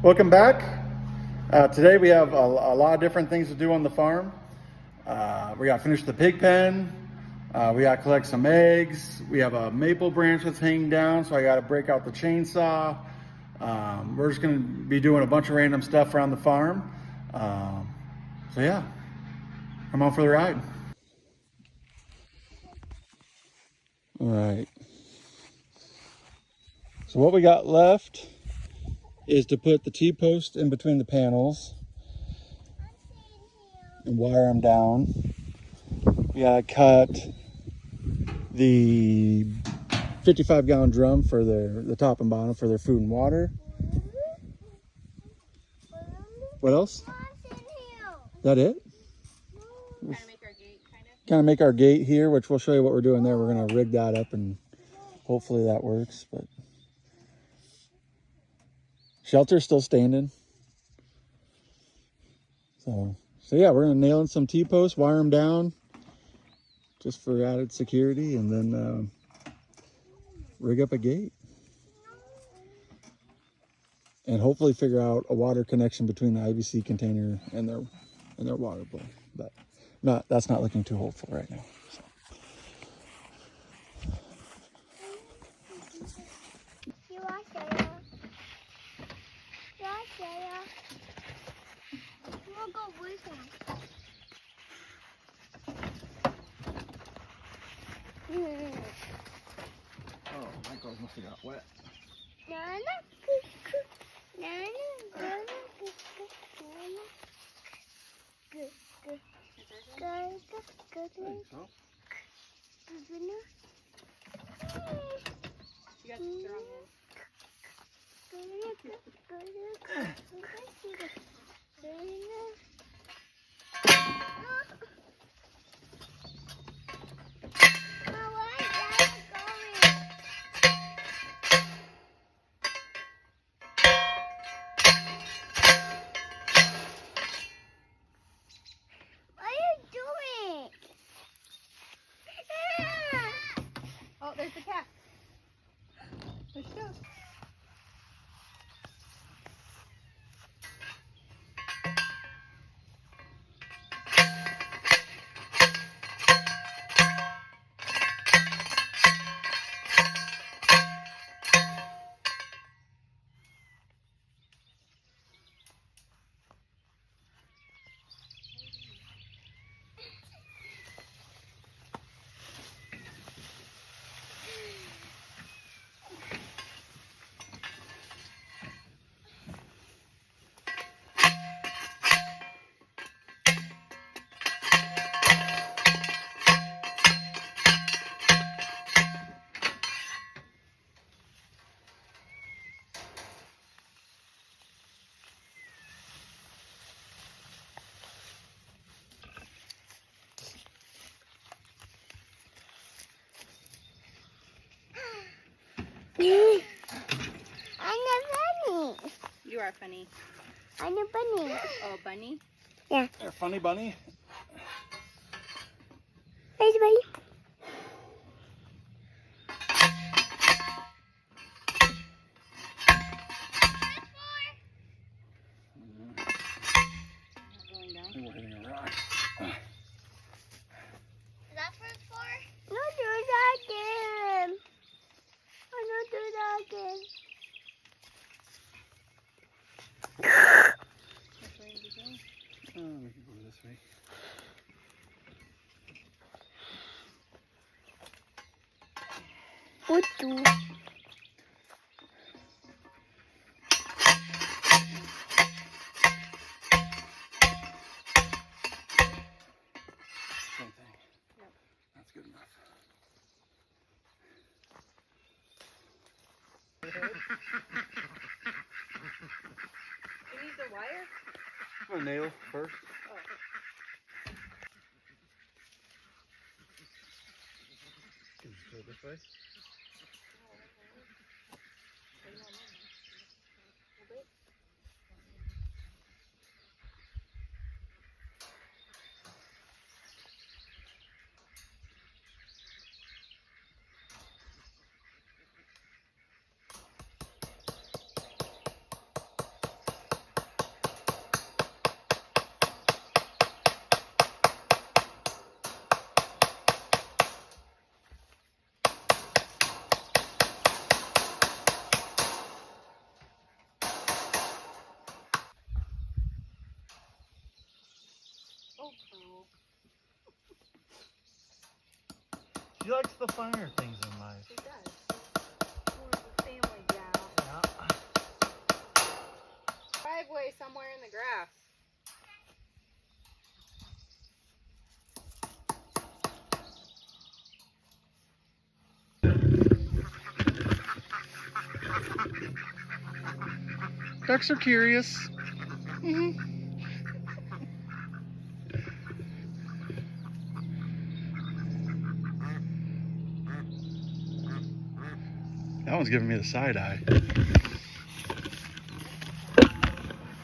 Welcome back. Today we have a lot of different things to do on the farm. We got to finish the pig pen. We got to collect some eggs. We have a maple branch that's hanging down, so I got to break out the chainsaw. We're just going to be doing a bunch of random stuff around the farm. So yeah, come on for the ride. All right. So what we got left is to put the T-post in between the panels and wire them down. We gotta cut the 55-gallon drum for the top and bottom for their food and water. What else? Is that it? Kind of make our gate here, which we'll show you what we're doing there. We're gonna rig that up and hopefully that works. But shelter's still standing. So yeah, we're gonna nail in some T-posts, wire them down just for added security, and then rig up a gate. And hopefully figure out a water connection between the IBC container and their water bowl. But that's not looking too hopeful right now. So. Oh, my clothes must have got wet. So. You got the strong Oh, there's the cat. There she goes. You are funny. I'm a bunny. Oh, bunny? Yeah. You're a funny bunny. Where's the bunny? Going down. We're hitting a rock. Is that for the floor? Don't do that again. I don't do that again. Which way did you go? We can go this way. What do? Same thing. Yep. That's good enough. You use the wire? I'm gonna nail first. Oh. Can you go this way? Oh, cool. She likes the finer things in life. She does. More of a family gal. Yeah. Driveway somewhere in the grass. Ducks are curious. That one's giving me the side eye.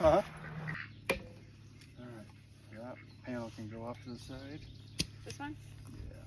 Huh? Alright. That panel can go off to the side. This one? Yeah.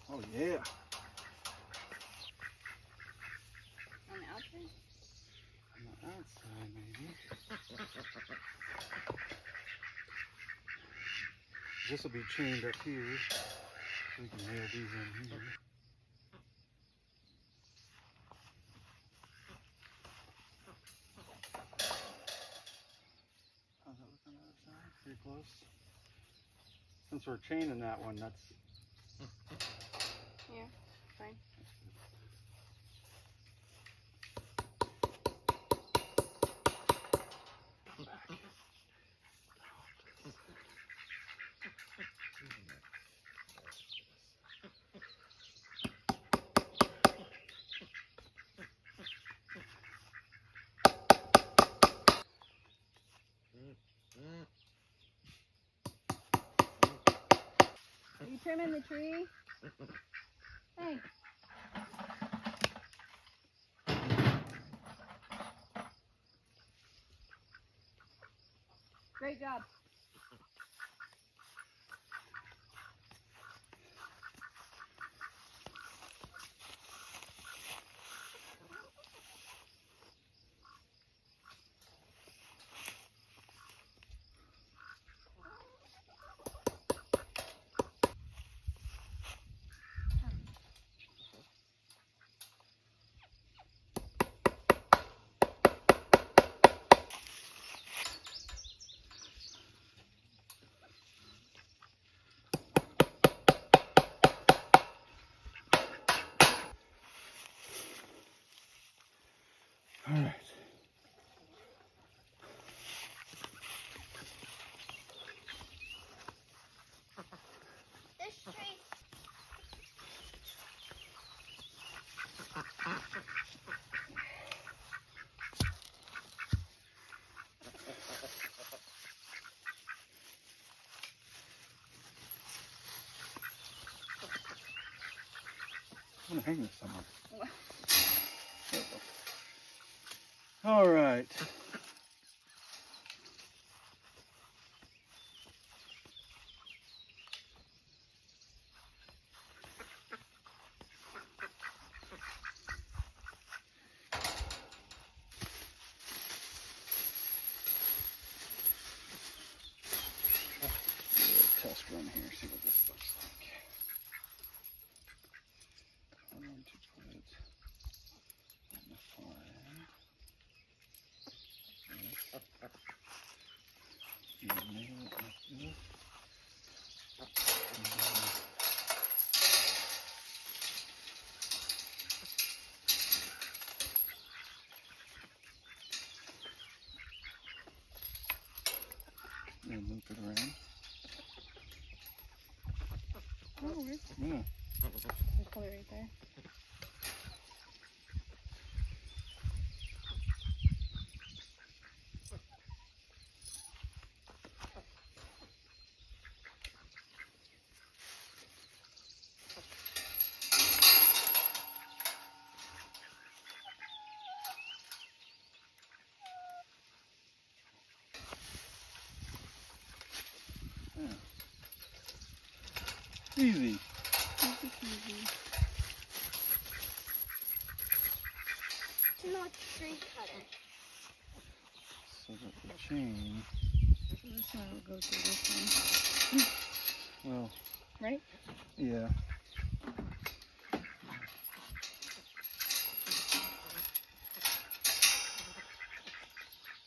Oh yeah. On the outside? On the outside, maybe. This will be chained up here. So we can nail these in here. How's that look on the other side? Pretty close. Since we're chaining that one, that's Yeah, fine. Are you trimming the tree? Hey. Great job. all right. This tree. I'm gonna hang this somewhere. There we go. All right. Test run here, see what this looks like. I'm going to put it on the far end. Oh, where's Yeah. the color right there? Easy. It's not tree cutter. So that the chain, So this one will go through this well, one, right? yeah.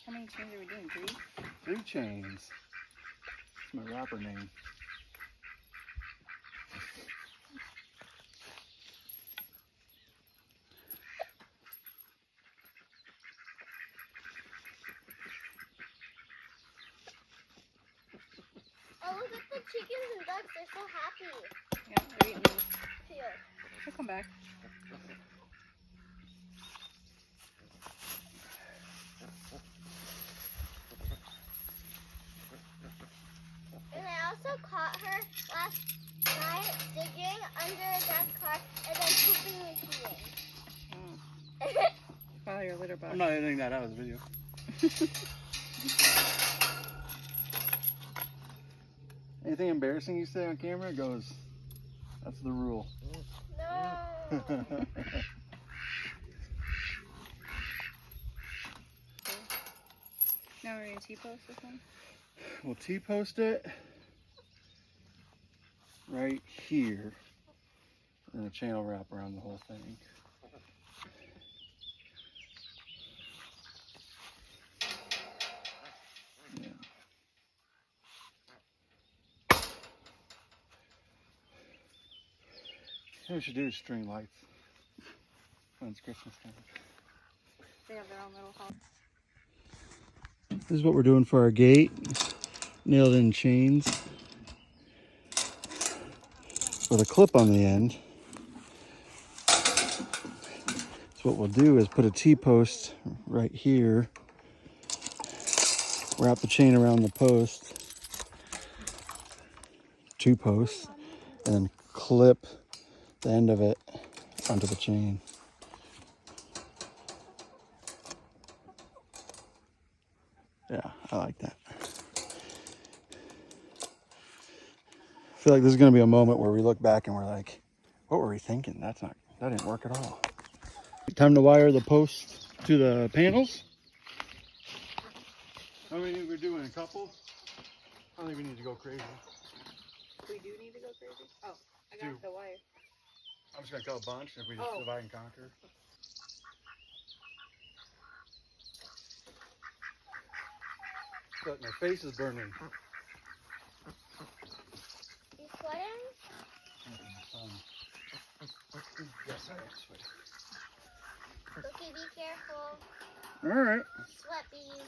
How many chains are we doing? 3? 3 chains. That's my rapper name. Oh, look at the chickens and ducks. They're so happy. Yeah, they're eating these. Here. She'll come back. And I also caught her last night digging under a dad's car and then pooping and peeing. Probably your litter box. I'm not editing that out of the video. Anything embarrassing you say on camera goes, that's the rule. No. Now we're gonna T-post this one. We'll T-post it right here. And a chain will wrap around the whole thing. Yeah. What we should do is string lights when it's Christmas time. They have their own little house. This is what we're doing for our gate. Nailed in chains with a clip on the end. So what we'll do is put a T-post right here, wrap the chain around the post, 2 posts, and then clip the end of it onto the chain. Yeah, I like that. I feel like this is going to be a moment where we look back and we're like, what were we thinking? That didn't work at all. Time to wire the posts to the panels. How many think we're doing? A couple? I don't think we need to go crazy. We do need to go crazy? Oh, I got 2. the wire. I'm just going to cut a bunch if we just Oh. divide and conquer. But my face is burning. You sweating? Yes, I am sweating. Okay, be careful. All right. Sweat bees.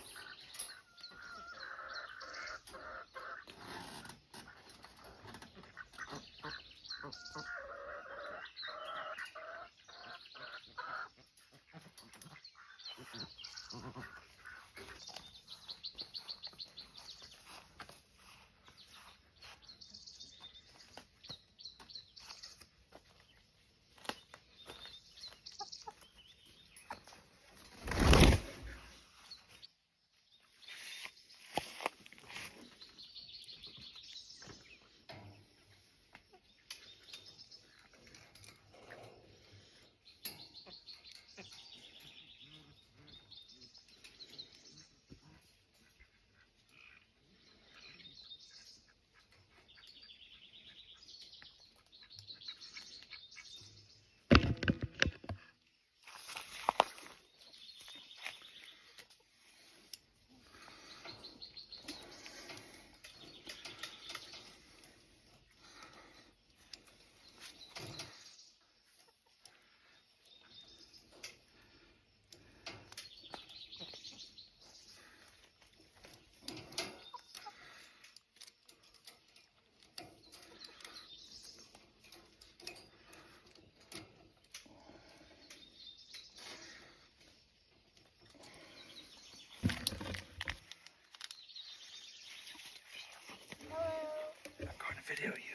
video you.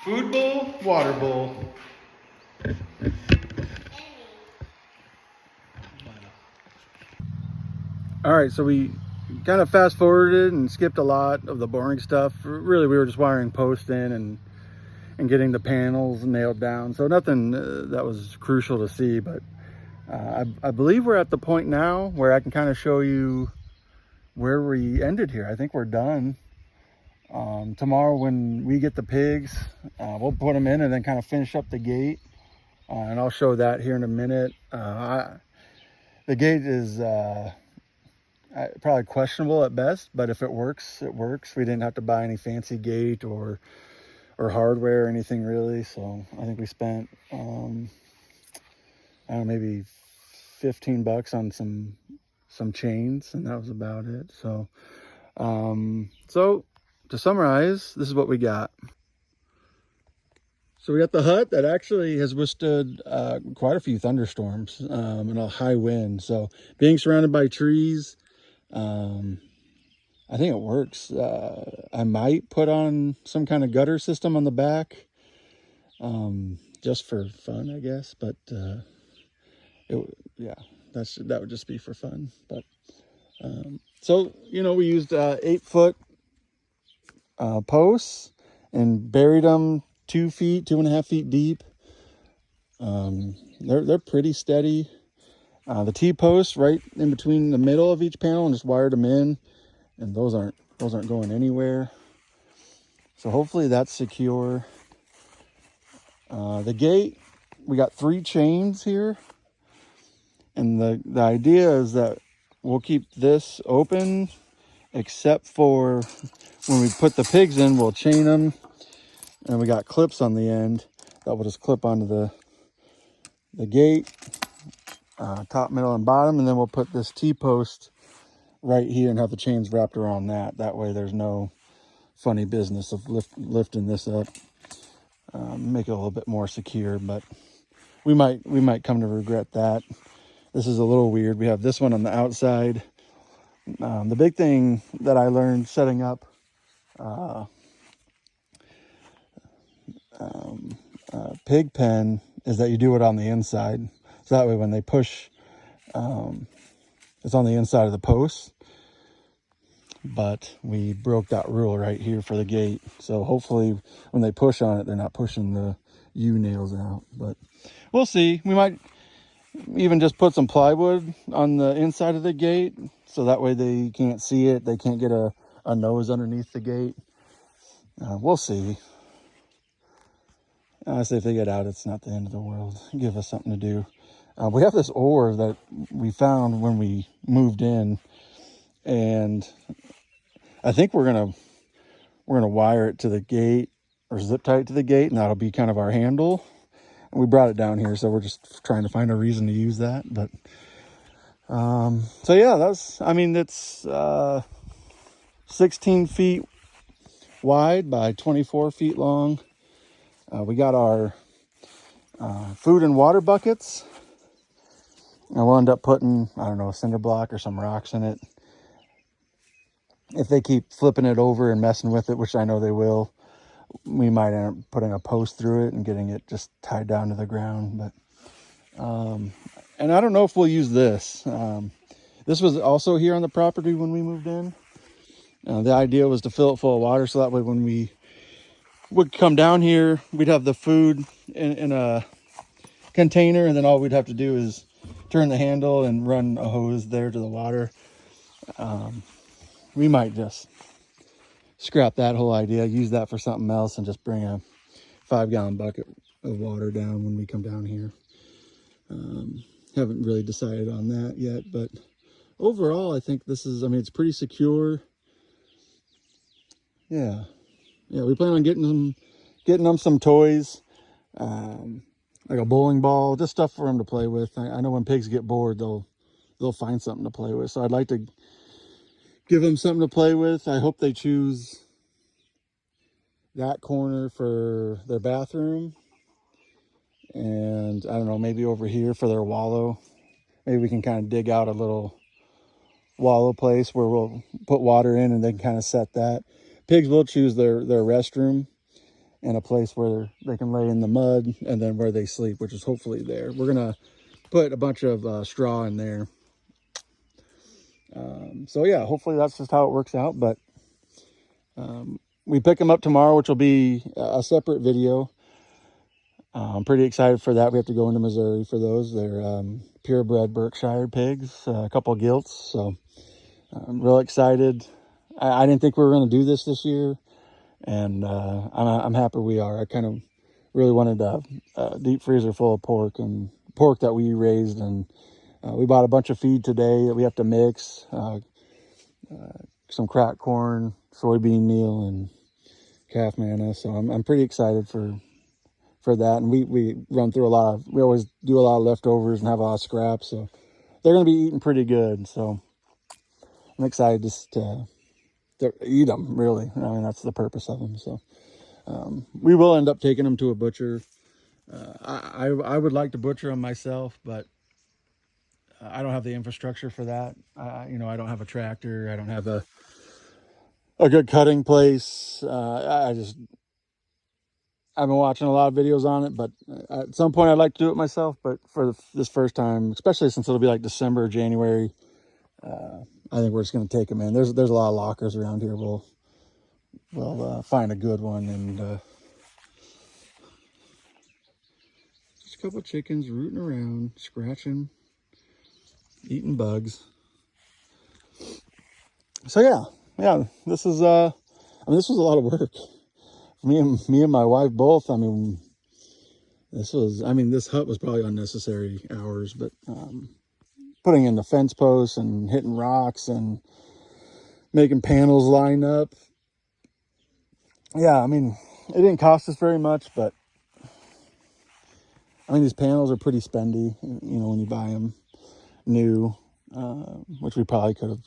Food bowl, water bowl. All right, so we kind of fast forwarded and skipped a lot of the boring stuff. Really, we were just wiring posts in and getting the panels nailed down. So nothing that was crucial to see, but I believe we're at the point now where I can kind of show you where we ended here. I think we're done. Tomorrow when we get the pigs, we'll put them in and then kind of finish up the gate. And I'll show that here in a minute. The gate is probably questionable at best, but if it works, it works. We didn't have to buy any fancy gate or hardware or anything really. So I think we spent, I don't know, maybe 15 bucks on some chains, and that was about it. So, so to summarize, this is what we got. So we got the hut that actually has withstood quite a few thunderstorms and a high wind. So being surrounded by trees, I think it works. I might put on some kind of gutter system on the back, just for fun, I guess. But yeah, that would just be for fun. But so we used 8-foot posts and buried them 2.5 feet deep. They're pretty steady. The T-posts right in between the middle of each panel, and just wired them in, and those aren't going anywhere. So hopefully that's secure. The gate, we got 3 chains here. And the idea is that we'll keep this open except for when we put the pigs in, we'll chain them. And we got clips on the end that will just clip onto the gate, top, middle, and bottom. And then we'll put this T-post right here and have the chains wrapped around that. That way there's no funny business of lifting this up. Make it a little bit more secure, but we might come to regret that. This is a little weird. We have this one on the outside. The big thing that I learned setting up pig pen is that you do it on the inside. So that way when they push, it's on the inside of the post. But we broke that rule right here for the gate. So hopefully when they push on it, they're not pushing the U-nails out. But we'll see. We might even just put some plywood on the inside of the gate. So that way they can't see it. They can't get a nose underneath the gate. We'll see. Honestly, if they get out, it's not the end of the world. Give us something to do. We have this oar that we found when we moved in. And I think we're gonna wire it to the gate or zip tie it to the gate, and that'll be kind of our handle. And we brought it down here, so we're just trying to find a reason to use that. But so yeah, it's 16 feet wide by 24 feet long. We got our food and water buckets, and we'll end up putting, I don't know, a cinder block or some rocks in it. If they keep flipping it over and messing with it, which I know they will, we might end up putting a post through it and getting it just tied down to the ground. But and I don't know if we'll use this. This was also here on the property when we moved in. The idea was to fill it full of water, so that way when we would come down here, we'd have the food in a container, and then all we'd have to do is turn the handle and run a hose there to the water. We might just scrap that whole idea, use that for something else, and just bring a 5-gallon bucket of water down when we come down here. Haven't really decided on that yet, but overall, I think this is, it's pretty secure. Yeah, we plan on getting them some toys, like a bowling ball, just stuff for them to play with. I know when pigs get bored, they'll find something to play with. So I'd like to give them something to play with. I hope they choose that corner for their bathroom. And I don't know, maybe over here for their wallow. Maybe we can kind of dig out a little wallow place where we'll put water in and they can kind of set that. Pigs will choose their restroom and a place where they can lay in the mud, and then where they sleep, which is hopefully there. We're going to put a bunch of straw in there. So yeah, hopefully that's just how it works out. But we pick them up tomorrow, which will be a separate video. I'm pretty excited for that. We have to go into Missouri for those. They're purebred Berkshire pigs, a couple of gilts. So I'm real excited. I didn't think we were going to do this year, and I'm happy we are. I kind of really wanted a deep freezer full of pork that we raised, and we bought a bunch of feed today that we have to mix, some cracked corn, soybean meal, and calf manna. So I'm pretty excited for that. And we run through we always do a lot of leftovers and have a lot of scraps, so they're going to be eating pretty good. So I'm excited just to eat them, really. That's the purpose of them. So we will end up taking them to a butcher. I would like to butcher them myself, but I don't have the infrastructure for that. I don't have a tractor. I don't have a good cutting place. I've been watching a lot of videos on it, but at some point I'd like to do it myself. But for this first time, especially since it'll be like December or January, I think we're just going to take them in. There's a lot of lockers around here. We'll find a good one, and just a couple of chickens rooting around, scratching, eating bugs. So yeah, this is this was a lot of work. Me and my wife both. This was, I mean, this hut was probably unnecessary hours, but putting in the fence posts and hitting rocks and making panels line up. Yeah, I mean, it didn't cost us very much, but I mean, these panels are pretty spendy, you know, when you buy them new, which we probably could have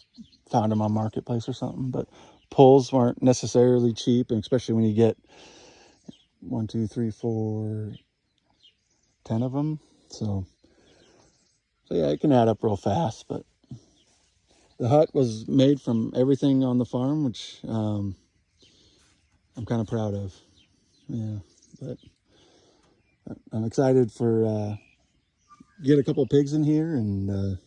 found them on Marketplace or something, but poles weren't necessarily cheap, and especially when you get 1, 2, 3, 4, 10 of them. So yeah, it can add up real fast, but the hut was made from everything on the farm, which I'm kind of proud of. Yeah, but I'm excited for get a couple pigs in here, and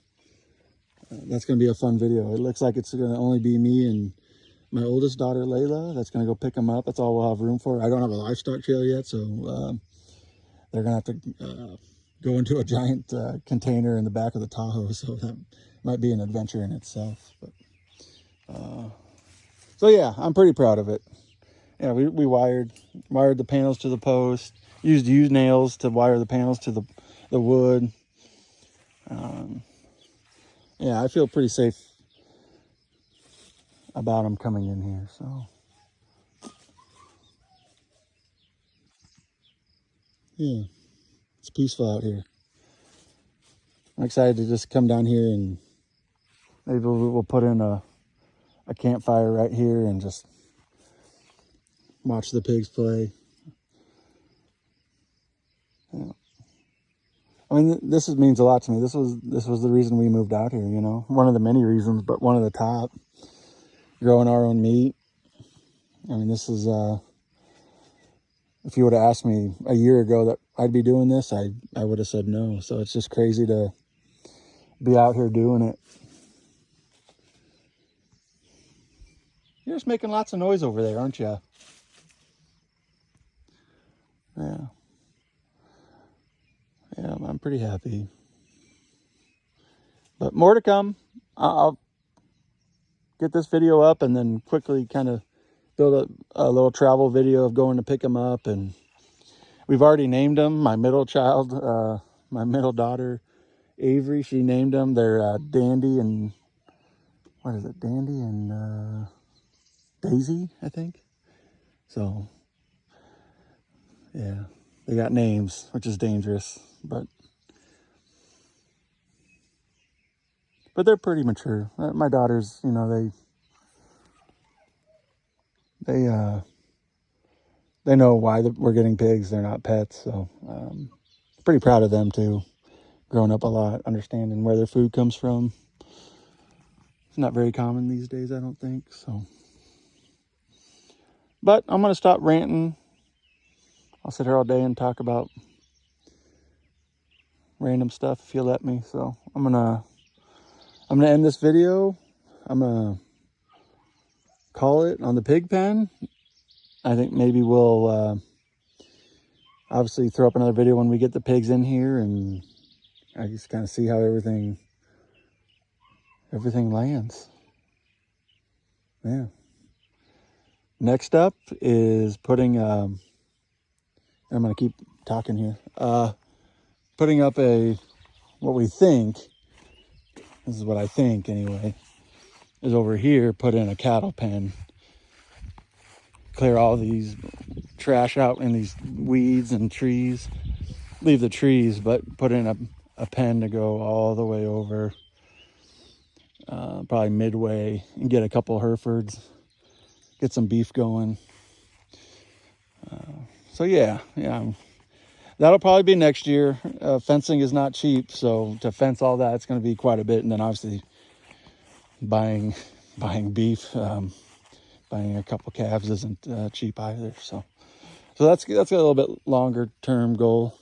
that's going to be a fun video. It looks like it's going to only be me and my oldest daughter, Layla. That's going to go pick them up. That's all we'll have room for. I don't have a livestock trailer yet, so they're going to have to go into a giant container in the back of the Tahoe, so that might be an adventure in itself. But so yeah, I'm pretty proud of it. Yeah, we wired the panels to the post, used nails to wire the panels to the wood. Yeah, I feel pretty safe about them coming in here. So yeah, it's peaceful out here. I'm excited to just come down here, and maybe we'll put in a campfire right here and just watch the pigs play. Yeah. I mean, this means a lot to me. This was the reason we moved out here, you know. One of the many reasons, but one of the top. Growing our own meat. I mean, this is, if you would have asked me a year ago that I'd be doing this, I would have said no. So it's just crazy to be out here doing it. You're just making lots of noise over there, aren't you? Yeah. Yeah, I'm pretty happy. But more to come. I'll get this video up and then quickly kind of build a little travel video of going to pick them up. And we've already named them. My middle child, my middle daughter, Avery, she named them. They're Dandy and, what is it? Dandy and Daisy, I think. So, yeah, they got names, which is dangerous, but they're pretty mature. My daughters, you know, they know why we're getting pigs. They're not pets, so pretty proud of them too. Growing up a lot, understanding where their food comes from. It's not very common these days, I don't think. So, but I'm gonna stop ranting. I'll sit here all day and talk about random stuff if you let me. So I'm gonna end this video. I'm gonna call it on the pig pen. I think maybe we'll obviously throw up another video when we get the pigs in here, and I just kind of see how everything lands. Yeah. Next up is putting I'm gonna keep talking here. Putting up what we think, this is what I think anyway, is over here, put in a cattle pen. Clear all these trash out in these weeds and trees. Leave the trees, but put in a pen to go all the way over, probably midway, and get a couple Herefords, get some beef going. So yeah, that'll probably be next year. Fencing is not cheap, so to fence all that, it's going to be quite a bit. And then obviously buying beef, buying a couple calves isn't cheap either. So that's a little bit longer term goal.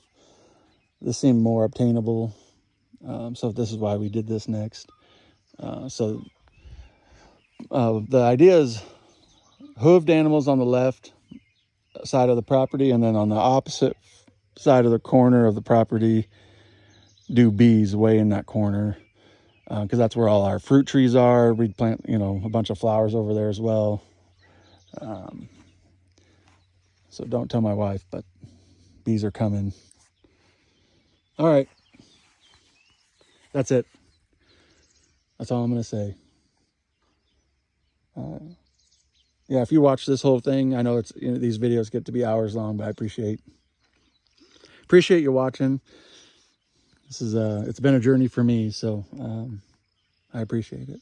This seemed more obtainable, so this is why we did this next. So the idea is hooved animals on the left side of the property, and then on the opposite side of the corner of the property, do bees way in that corner, because that's where all our fruit trees are. We'd plant, you know, a bunch of flowers over there as well. So don't tell my wife, but bees are coming. All right. That's it. That's all I'm going to say. Yeah, if you watch this whole thing, I know it's these videos get to be hours long, but I appreciate you watching. This is it's been a journey for me, so I appreciate it.